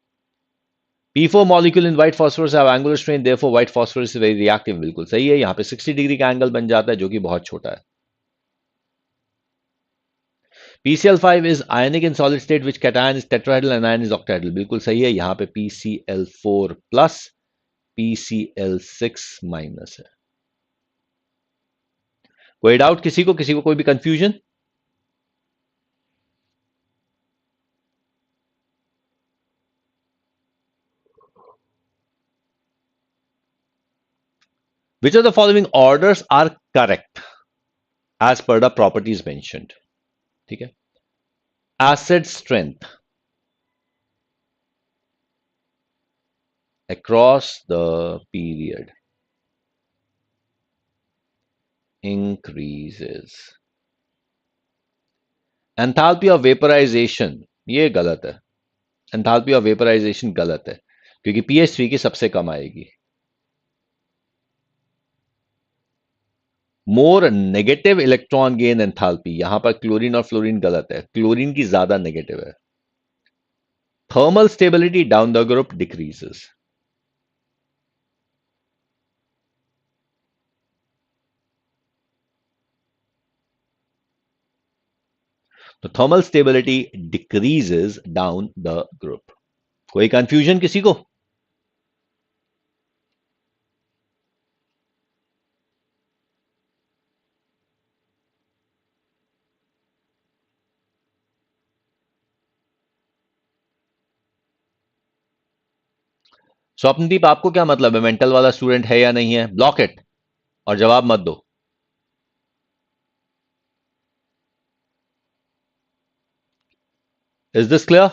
P4 molecule in white phosphorus have angular strain, therefore white phosphorus is very reactive. बिल्कुल सही है, यहां पे 60 degree का एंगल बन जाता है, जो कि बहुत छोटा है। PCl5 is ionic in solid state, which cation is tetrahedral and ion is octahedral. बिल्कुल सही है, यहां पे PCl4 प्लस PCl6 माइनस है। कोई डाउट किसी को? किसी को कोई भी confusion? Which of the following orders are correct as per the properties mentioned? ठीक है, acid strength across the period increases. Enthalpy of vaporization, ये गलत है। एंथैल्पी ऑफ वेपराइजेशन गलत है, क्योंकि pH 3 की सबसे कम आएगी। More negative electron gain enthalpy, यहां पर क्लोरीन और फ्लोरीन गलत है, क्लोरीन की ज्यादा नेगेटिव है। Thermal stability down the group decreases. तो thermal stability decreases down the group. कोई कंफ्यूजन किसी को? स्वप्नदीप, आपको क्या मतलब है? मेंटल वाला स्टूडेंट है या नहीं है? ब्लॉक इट और जवाब मत दो. Is this clear?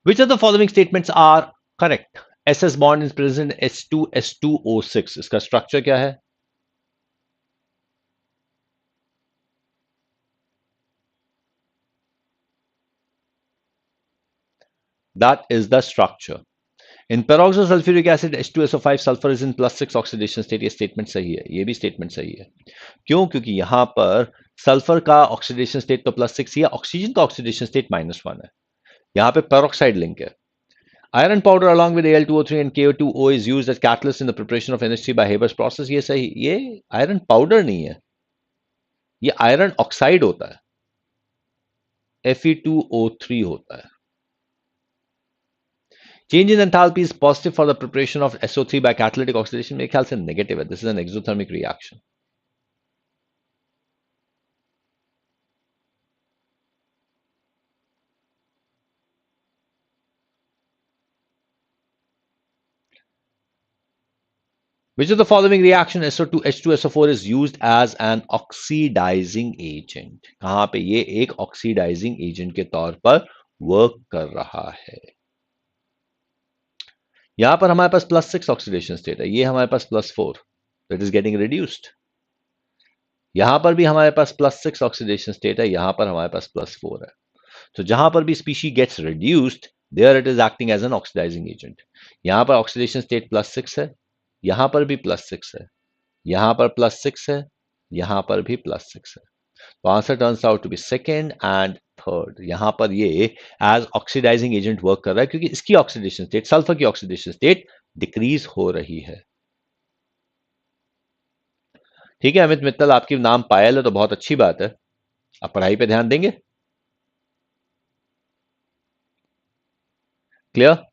Which of the following statements are correct? S bond is present H2SO6. इसका स्ट्रक्चर क्या है? That is the structure. In peroxosulfuric acid H2SO5 sulfur is in +6 oxidation state. ये statement सही है, ये भी स्टेटमेंट सही है. क्यों? क्योंकि यहां पर सल्फर का ऑक्सीडेशन स्टेट तो +6 ही है, ऑक्सीजन का ऑक्सीडेशन स्टेट -1 है. यहां पे पेरोक्साइड लिंक है. Iron powder along with Al2O3 and KO2O is used as catalyst in the preparation of NH3 by Haber's process. ये सही. ये आयरन पाउडर नहीं है, ये आयरन ऑक्साइड होता है, Fe2O3 होता है. Change in enthalpy is positive for the preparation of SO3 by catalytic oxidation. मेरे ख्याल से नेगेटिव है. This is an exothermic reaction. Which of the following reaction SO2 H2SO4 is used as an oxidizing agent? कहां पे ये एक oxidising agent के तौर पर वर्क कर रहा है. यहां पर हमारे पास +6 ऑक्सीडेशन स्टेट है, ये हमारे पास +4, तो इट इज गेटिंग रिड्यूस्ड. यहां पर भी हमारे पास +6 ऑक्सीडेशन स्टेट है, यहां पर हमारे पास +4 है. तो जहां पर भी species gets reduced, there it is acting as an oxidising agent. यहां पर ऑक्सीडेशन स्टेट +6 है, यहां पर भी +6 है, यहां पर +6 है, यहां पर भी +6 है. तो answer turns out to be second and third. यहां पर ये एज ऑक्सीडाइजिंग एजेंट वर्क कर रहा है क्योंकि इसकी ऑक्सीडेशन स्टेट, सल्फर की ऑक्सीडेशन स्टेट डिक्रीज हो रही है. ठीक है अमित मित्तल, आपकी नाम पायल है तो बहुत अच्छी बात है. आप पढ़ाई पे ध्यान देंगे? Clear?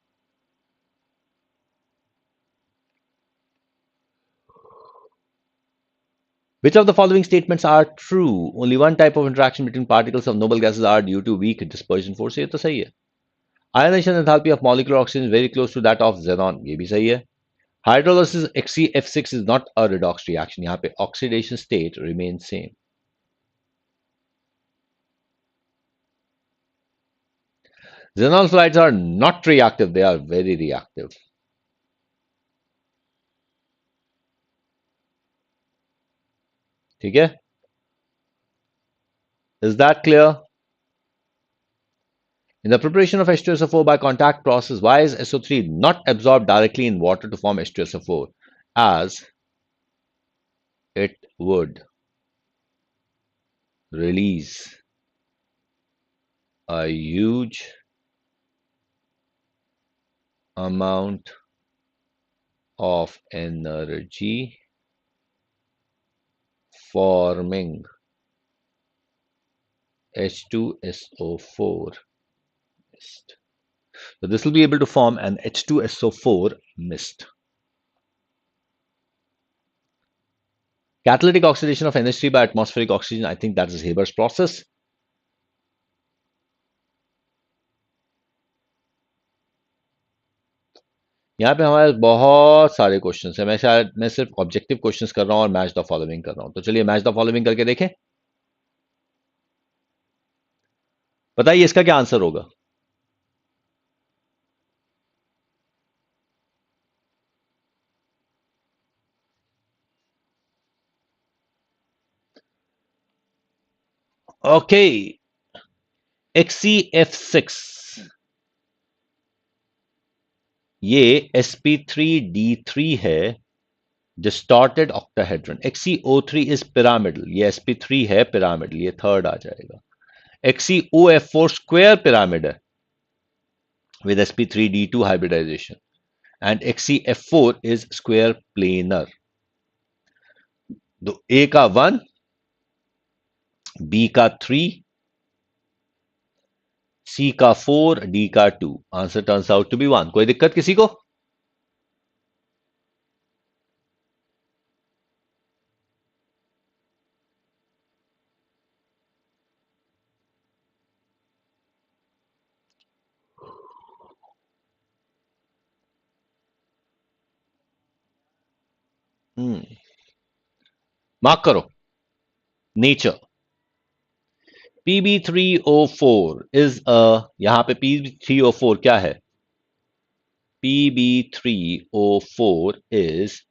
Which of the following statements are true? Only one type of interaction between particles of noble gases are due to weak dispersion force. ये तो सही है. Ionization enthalpy of molecular oxygen is very close to that of xenon. ये भी सही है. Hydrolysis XeF6 is not a redox reaction. यहाँ पे oxidation state remains same. Xenon fluorides are not reactive. They are very reactive. ठीक है? Is that clear? In the preparation of H2SO4 by contact process, why is SO3 not absorbed directly in water to form H2SO4 as it would release a huge amount of energy forming H2SO4 mist. So this will be able to form an H2SO4 mist. Catalytic oxidation of NH3 by atmospheric oxygen, I think that is Haber's process. यहाँ पे हमारे बहुत सारे questions हैं. मैं सिर्फ objective questions कर रहा हूँ और मैच द फॉलोइंग कर रहा हूँ. तो चलिए मैच द फॉलोइंग करके देखें. बताइए इसका क्या आंसर होगा? ओके, XeF6 ये sp3d3 है, distorted octahedron. XeO3 is pyramidal. ये sp3 है पिरामिडल, ये थर्ड आ जाएगा. XeOF4 square pyramid है with sp3d2 hybridization and XeF4 is square planar. तो A का 1, B का 3, C का 4, D का 2. Answer turns out to be 1. कोई दिक्कत किसी को? मार्क करो. नेचर. Pb3O4 इज यहां पे Pb3O4 क्या है? Pb3O4 is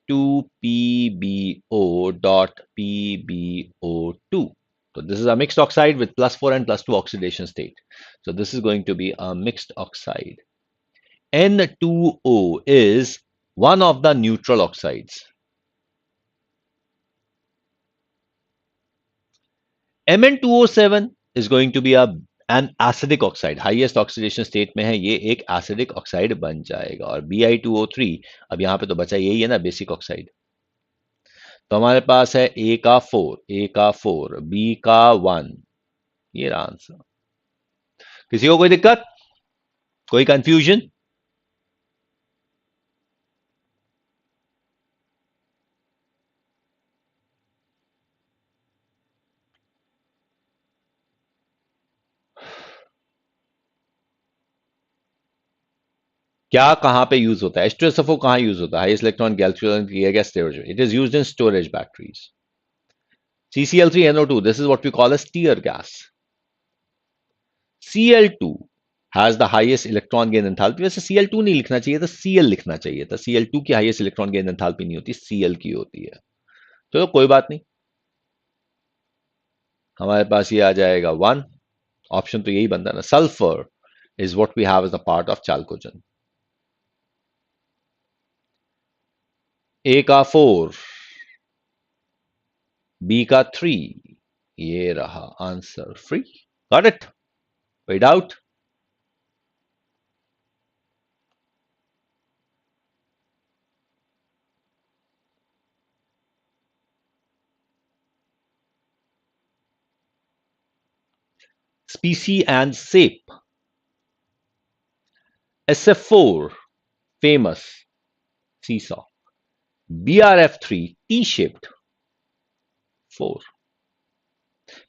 2PbO.PbO2. So this is a mixed oxide with +4 and +2 oxidation state. So this is going to be a mixed oxide. N2O is one of the neutral oxides. Mn2O7 is going to be an acidic oxide. Highest oxidation state में है, ये एक acidic oxide बन जाएगा. और Bi2O3, अब यहां पे तो बचा यही है ना, बेसिक ऑक्साइड. तो हमारे पास है A का 4, B का 1. ये रहा आंसर. किसी को कोई दिक्कत, कोई कंफ्यूजन? क्या कहां पे यूज होता है? H2SO4 कहां यूज होता है? Highest electron gas storage. It is used in storage batteries. CCl3NO2, this is what we call as tear gas. Cl2 has the highest electron gain enthalpy. वैसे Cl2 नहीं लिखना चाहिए था, Cl लिखना चाहिए था. Cl2 की हाईएस्ट इलेक्ट्रॉन गेन एंथैल्पी नहीं होती, Cl की होती है. तो कोई बात नहीं, हमारे पास ये आ जाएगा 1. ऑप्शन तो यही बनता है ना. Sulphur is what we have as a part of chalcogen. A का 4, B का 3. ये रहा आंसर. फ्री. Got it? कोई doubt? Species and shape. SF4 famous seesaw. BRF3 T-shaped 4.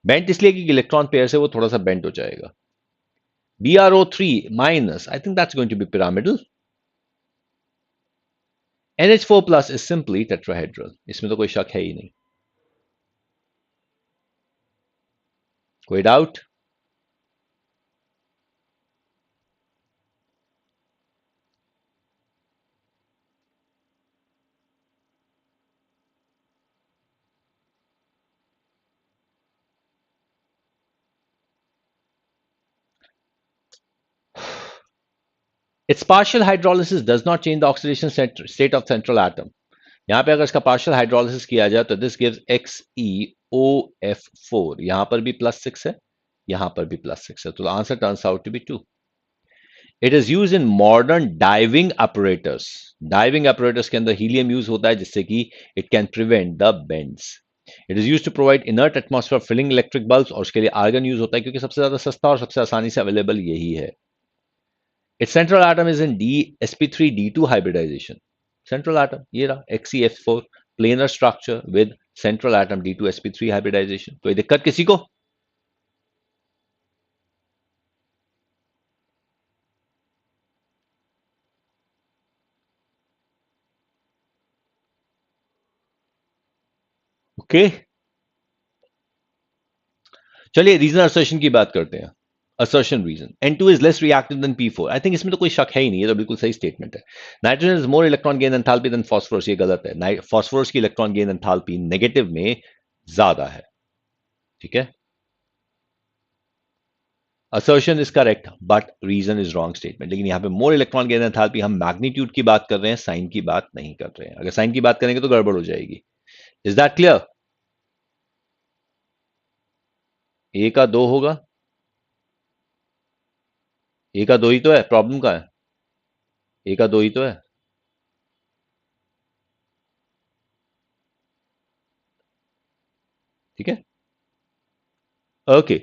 Bent इसलिए कि इलेक्ट्रॉन पेयर से वो थोड़ा सा बेंट हो जाएगा. BRO3 minus, I think that's going to be pyramidal. NH4 plus is simply tetrahedral. इसमें तो कोई शक है ही नहीं. कोई doubt? Its partial hydrolysis does not change the oxidation state of central atom. यहां पे अगर इसका पार्शियल हाइड्रोलिसिस किया जाए तो दिस गिव्स XeOF4. यहां पर भी +6 है, यहां पर भी +6 है. तो answer turns out to be 2. It is use in modern diving operators. Diving operators के अंदर हीलियम यूज होता है जिससे कि it can prevent the bends. It is use to provide inert atmosphere filling electric bulbs. और उसके लिए argon use होता है क्योंकि सबसे ज्यादा सस्ता और सबसे आसानी से अवेलेबल यही है. Its central atom is in sp3d2 hybridization. Central atom, ये रहा XeF4 planar structure with central atom d2 sp3 hybridization. कोई दिक्कत किसी को? ओके, चलिए रीजन असर्शन की बात करते हैं. Assertion reason. N2 is less reactive than P4. I think इसमें तो कोई शक है ही नहीं, ये तो बिल्कुल सही स्टेटमेंट है. Nitrogen is more electron gain enthalpy than phosphorus. ये गलत है. फास्फोरस की इलेक्ट्रॉन गेन एंथैल्पी नेगेटिव में ज्यादा है. ठीक है, assertion is correct but reason is wrong statement. लेकिन यहां पे मोर इलेक्ट्रॉन गेन एंथैल्पी, हम मैग्नीट्यूड की बात कर रहे हैं, साइन की बात नहीं कर रहे हैं. अगर साइन की बात करेंगे तो गड़बड़ हो जाएगी. Is that clear? ए का 2 होगा, ए का 2 ही तो है, प्रॉब्लम का है, ए का 2 ही तो है। ठीक है, okay.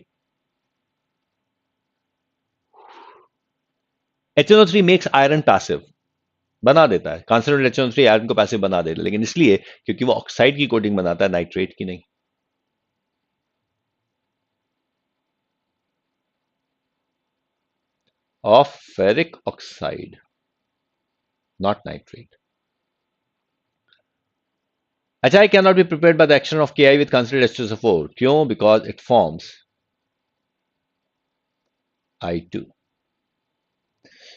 HNO3 makes iron passive, बना देता है, कॉन्सेंट्रेटेड HNO3 आयरन को पैसिव बना देता है, लेकिन इसलिए क्योंकि वो ऑक्साइड की कोटिंग बनाता है, नाइट्रेट की नहीं। Of ferric oxide, not nitrate. अच्छा, I can not be prepared by the action of KI with considered H2SO4, क्यों? Because it forms I2।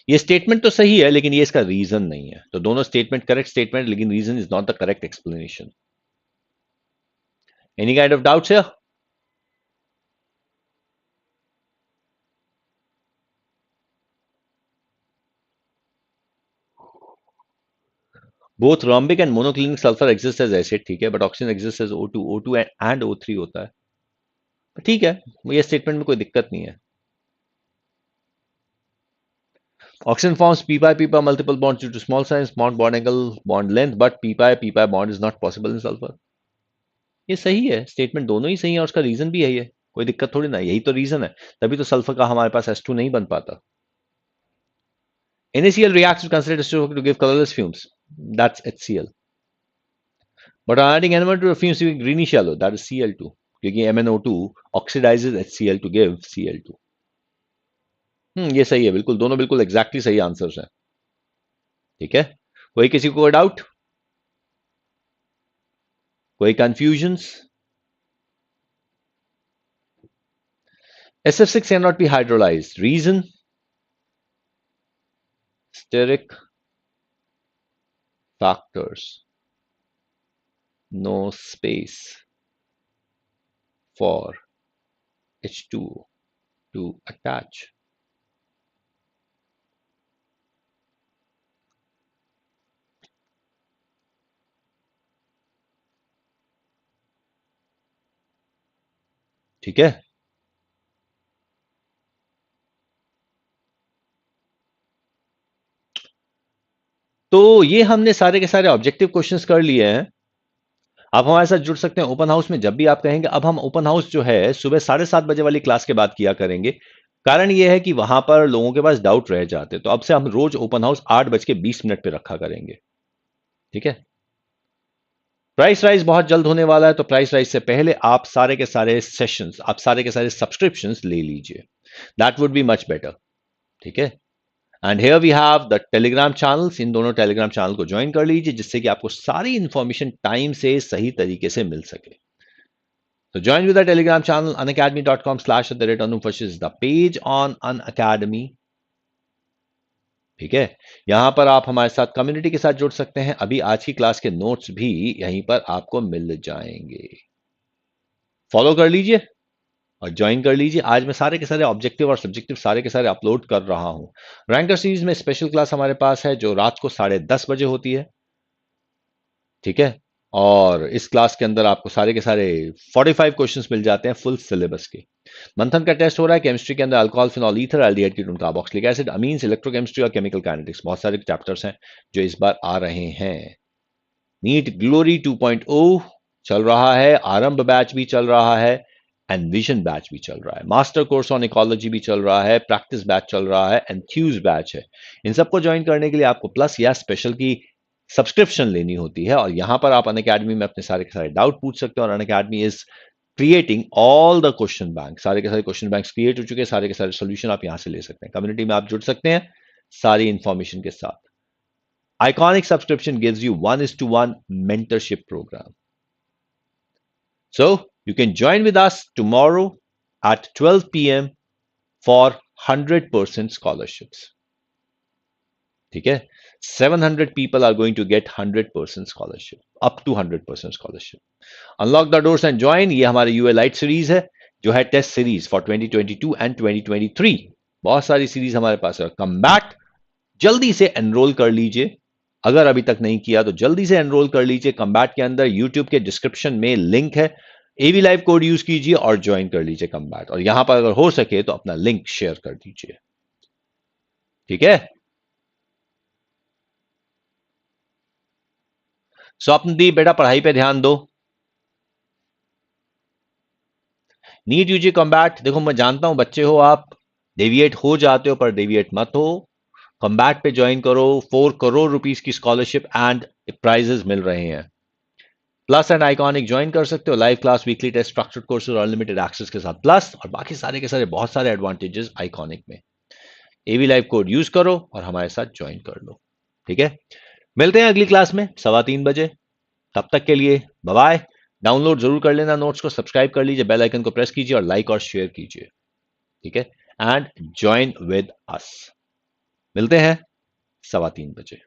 ये स्टेटमेंट तो सही है, लेकिन ये इसका रीजन नहीं है, तो दोनों स्टेटमेंट करेक्ट स्टेटमेंट, लेकिन reason is not the correct explanation. Any kind of doubts here? Both rhombic and monoclinic sulphur exist as acid, ठीक है, but oxygen exist as O2, O2 and O3 होता है, ठीक है, ये स्टेटमेंट में कोई दिक्कत नहीं है। Oxygen forms p pi multiple bonds due to small size, small bond angle, bond length, but p pi bond is not possible in sulfur। ये सही है, स्टेटमेंट दोनों ही सही है और उसका रीजन भी यही है, कोई दिक्कत थोड़ी ना, यही तो रीजन है, तभी तो सल्फर का हमारे पास H2 नहीं बन पाता। NaCl reacts with concentrated H2O to give colorless fumes, that's HCl, but on adding NMN to the fumes giving greenish yellow, that is Cl2, क्योंकि MnO2 oxidizes HCl to give Cl2। ये सही है, बिल्कुल, दोनों बिल्कुल एग्जैक्टली सही answers हैं। ठीक है, कोई किसी को डाउट, कोई confusions? SF6 cannot be hydrolyzed, reason? Steric factors, no space for H2O to attach। ठीक है, तो ये हमने सारे के सारे ऑब्जेक्टिव क्वेश्चंस कर लिए हैं। आप हमारे साथ जुड़ सकते हैं ओपन हाउस में जब भी आप कहेंगे। अब हम ओपन हाउस जो है सुबह 7:30 बजे वाली क्लास के बाद किया करेंगे। कारण यह है कि वहां पर लोगों के पास डाउट रह जाते, तो अब से हम रोज ओपन हाउस 8:20 पे रखा करेंगे। ठीक है, प्राइस राइज बहुत जल्द होने वाला है, तो प्राइस राइज से पहले आप सारे के सारे सेशंस, आप सारे के सारे सब्सक्रिप्शंस ले लीजिए, that would be much better. ठीक है, and here we have the Telegram channels, इन दोनों टेलीग्राम चैनल को ज्वाइन कर लीजिए, जिससे कि आपको सारी इंफॉर्मेशन टाइम से सही तरीके से मिल सके। So join with the Telegram channel unacademy.com/Anoop is the page on Unacademy। ठीक है, यहां पर आप हमारे साथ कम्युनिटी के साथ जुड़ सकते हैं। अभी आज की क्लास के नोट्स भी यहीं पर आपको मिल जाएंगे, फॉलो कर लीजिए और ज्वाइन कर लीजिए। आज मैं सारे के सारे ऑब्जेक्टिव और सब्जेक्टिव सारे के सारे अपलोड कर रहा हूं। रैंकर सीरीज में स्पेशल क्लास हमारे पास है जो रात को 10:30 बजे होती है। ठीक है, और इस क्लास के अंदर आपको सारे के सारे 45 क्वेश्चंस मिल जाते हैं फुल सिलेबस के। मंथन का टेस्ट हो रहा है केमिस्ट्री के अंदर, alcohol, phenol, ether, aldehyde, ketone, carboxylic acid, amines, electrochemistry और केमिकल काइनेटिक्स, बहुत सारे चैप्टर्स हैं जो इस बार आ रहे हैं। नीट ग्लोरी 2.0 चल रहा है, आरंभ बैच भी चल रहा है, एनविजन बैच भी चल रहा है, मास्टर कोर्स ऑन इकोलॉजी भी चल रहा है, प्रैक्टिस बैच चल रहा है, एंथ्यूज बैच है। इन सबको ज्वाइन करने के लिए आपको प्लस या स्पेशल की सब्सक्रिप्शन लेनी होती है, और यहां पर आप अनअकैडमी में अपने सारे के सारे डाउट पूछ सकते हैं। और Unacademy is creating all the question bank, सारे के सारे क्वेश्चन बैंक्स क्रिएट हो चुके हैं, सारे के सारे सोल्यूशन आप यहां से ले सकते हैं। कम्युनिटी में आप जुड़ सकते हैं सारी इंफॉर्मेशन के साथ। Iconic subscription gives you 1:1 mentorship program. So you can join with us tomorrow at 12 p.m. for 100% scholarships. ठीक है, 700 people are going to get 100% scholarship, up to 100% scholarship. Unlock the doors and join। ये हमारे UA Lite series है जो है test series for 2022 and 2023। बहुत सारी series हमारे पास है। कम बैक, जल्दी से एनरोल कर लीजिए, अगर अभी तक नहीं किया तो जल्दी से एनरोल कर लीजिए। कम्बैट के अंदर यूट्यूब के डिस्क्रिप्शन में लिंक है, एवी लाइव कोड यूज कीजिए और ज्वाइन कर लीजिए कम्बैट, और यहां पर अगर हो सके तो अपना लिंक शेयर कर दीजिए। ठीक है, स्वप्नदीप बेटा पढ़ाई पे ध्यान दो। नीट यूजी कॉम्बैट, देखो मैं जानता हूं बच्चे हो आप, डेविएट हो जाते हो, पर डेविएट मत हो। कॉम्बैट पे ज्वाइन करो, 4 करोड़ रुपीस की स्कॉलरशिप एंड प्राइजेस मिल रहे हैं। प्लस एंड आइकॉनिक ज्वाइन कर सकते हो, live class, weekly test, structured courses और अनलिमिटेड एक्सेस के साथ प्लस, और बाकी सारे के सारे बहुत सारे एडवांटेजेस आइकॉनिक में। एवी लाइव कोड यूज करो और हमारे साथ ज्वाइन कर लो। ठीक है, मिलते हैं अगली क्लास में 3:15 बजे। तब तक के लिए बाय बाय। डाउनलोड जरूर कर लेना नोट्स को, सब्सक्राइब कर लीजिए, बेल आइकन को प्रेस कीजिए और लाइक और शेयर कीजिए। ठीक है, एंड ज्वाइन विद अस। मिलते हैं 3:15 बजे।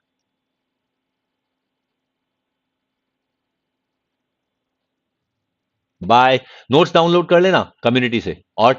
बाय। नोट्स डाउनलोड कर लेना कम्युनिटी से और